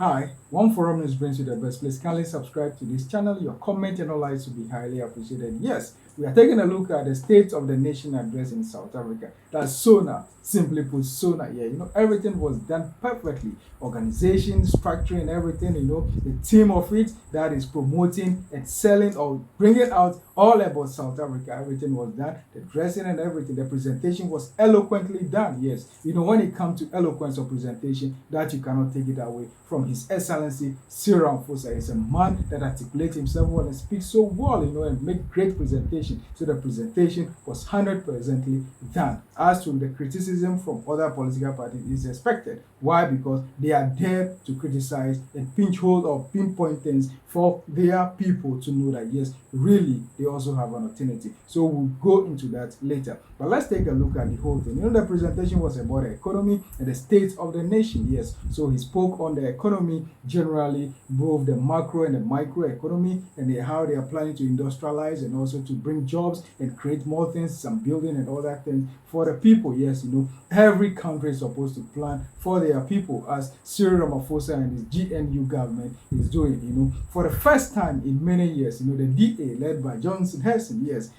Hi, One Forum News brings you the best. Please kindly subscribe to this channel. Your comment and all likes will be highly appreciated. Yes, we are taking a look at the State of the Nation address in South Africa. That's SONA. Simply put, SONA. Yeah, everything was done perfectly. Organization, structuring, everything. The team of it that is promoting and selling or bringing out all about South Africa. Everything was done. The dressing and everything. The presentation was eloquently done. Yes, when it comes to eloquence of presentation, that you cannot take it away from His Excellency Cyril Ramaphosa. Is a man that articulates himself well and speaks so well, and make great presentation. So the presentation was 100% done. As to the criticism from other political parties is expected. Why? Because they are there to criticize and pinch hold or pinpoint things for their people to know that yes, really they also have an alternative. So we'll go into that later. But let's take a look at the whole thing. The presentation was about the economy and the state of the nation. Yes, so he spoke on the economy generally, both the macro and the micro economy, and how they are planning to industrialize and also to bring jobs and create more things, some building and all that thing for the people. Yes, every country is supposed to plan for their people, as Cyril Ramaphosa and his GNU government is doing. For the first time in many years, the DA led by Johnson Hessen, yes,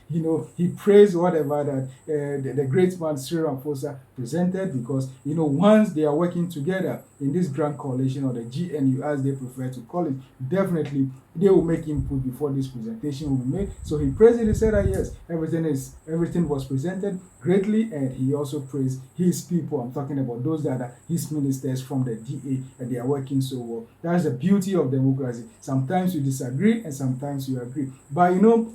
he praised whatever that the great man Cyril Ramaphosa presented, because once they are working together in this grand coalition, or the GNU as they prefer to call it, definitely they will make input before this presentation will be made. So he praised it. He said that yes, everything was presented greatly, and he also praised his people. I'm talking about those that are his ministers from the DA, and they are working so well. That's the beauty of democracy. Sometimes you disagree and sometimes you agree. But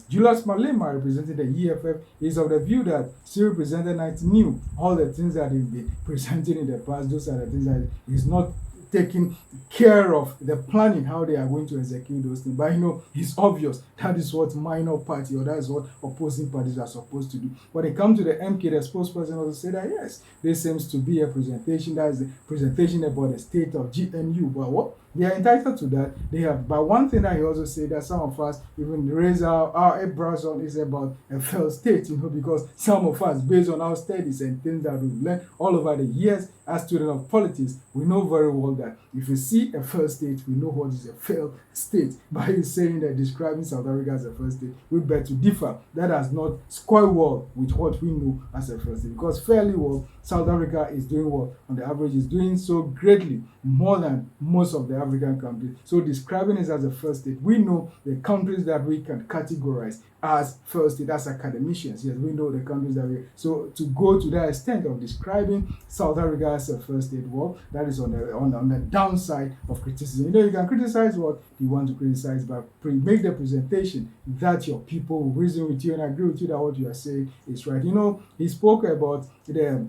Julius Malema, representing the EFF, is of the view that Cyril presented that knew all the things that he'd been presenting in the past. Those are the things that he's not taking care of, the planning, how they are going to execute those things. But it's obvious that is what minor party, or that is what opposing parties are supposed to do. When it comes to the MK, the spokesperson also said that yes, this seems to be a presentation, that is a presentation about the state of GNU. But what? They are entitled to that. They have. But one thing that he also said that some of us even raise our eyebrows on is about a failed state, because some of us, based on our studies and things that we've learned all over the years as students of politics, we know very well that if you see a failed state, we know what is a failed state. By you saying that, describing South Africa as a failed state, we beg to differ. That does not square well with what we know as a failed state, because fairly well, South Africa is doing well. On the average, is doing so greatly, more than most of the African countries. So describing it as a first state, we know the countries that we can categorize as first state, as academicians. Yes, we know the countries that we. So to go to that extent of describing South Africa as a first state, well, that is on the downside of criticism. You can criticize what you want to criticize, but make the presentation that your people will reason with you and agree with you that what you are saying is right. He spoke about the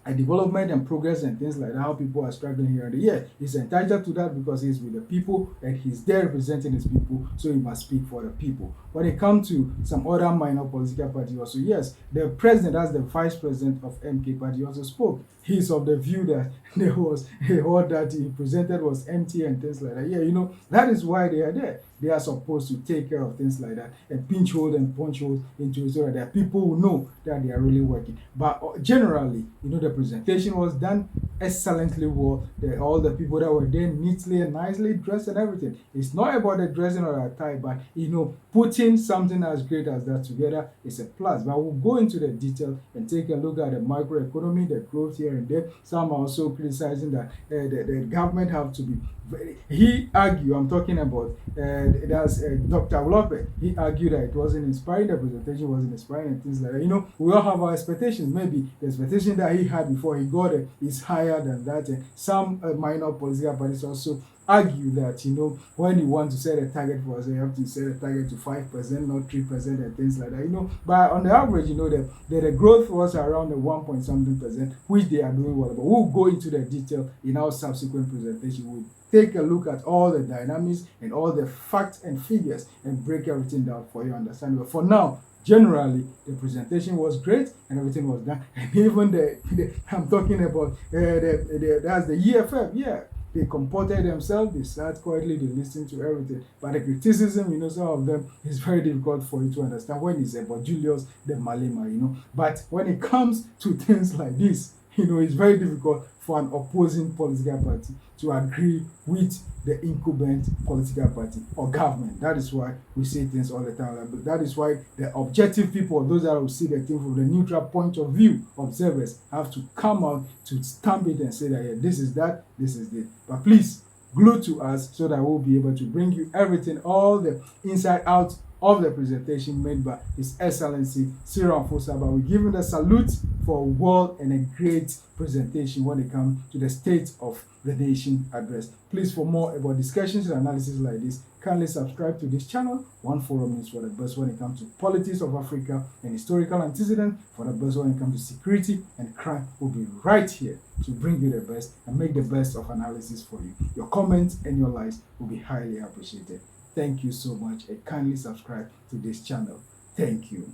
development and progress and things like that, how people are struggling here and there. Yeah, he's entitled to that because he's with the people and he's there representing his people, so he must speak for the people. When it comes to some other minor political party also, yes, the president, as the vice president of MK party, also spoke. He's of the view that there was all that he presented was empty and things like that. Yeah, that is why they are there. They are supposed to take care of things like that and pinch holes and punch holes into it, so that there are people who know that they are really working. But generally, the presentation was done excellently well. All the people that were there neatly and nicely dressed and everything. It's not about the dressing or the attire, but putting something as great as that together is a plus. But we'll go into the detail and take a look at the microeconomy, the growth here and there. Some are also criticizing that the government have to be he argued, I'm talking about that's Dr. Lope. He argued that it wasn't inspiring, the presentation wasn't inspiring and things like that. We all have our expectations. Maybe the expectation that he had before he got it is higher than that. And some minor political parties also argue that when you want to set a target for us, you have to set a target to 5%, not 3%, and things like that. But on the average, the growth was around the 1 point something percent, which they are doing well. But we'll go into the detail in our subsequent presentation. We'll take a look at all the dynamics and all the facts and figures and break everything down for your understanding. But for now, generally, the presentation was great and everything was done. And even I'm talking about that's the EFF, yeah. They comported themselves, they sat quietly, they listened to everything. But the criticism, some of them is very difficult for you to understand when it's about Julius the Malema, But when it comes to things like this, it's very difficult for an opposing political party to agree with the incumbent political party or government. That is why we say things all the time. That is why the objective people, those that will see the thing from the neutral point of view, observers, have to come out to stamp it and say that, yeah, this is that, this is this. But please, glue to us so that we'll be able to bring you everything, all the inside out of the presentation made by His Excellency Cyril Ramaphosa. But we give him the salute for a well and a great presentation when it comes to the State of the Nation address. Please, for more about discussions and analysis like this, kindly subscribe to this channel. One forum is for the best when it comes to politics of Africa and historical antecedents. For the best when it comes to security and crime, will be right here to bring you the best and make the best of analysis for you. Your comments and your likes will be highly appreciated. Thank you so much, and kindly subscribe to this channel. Thank you.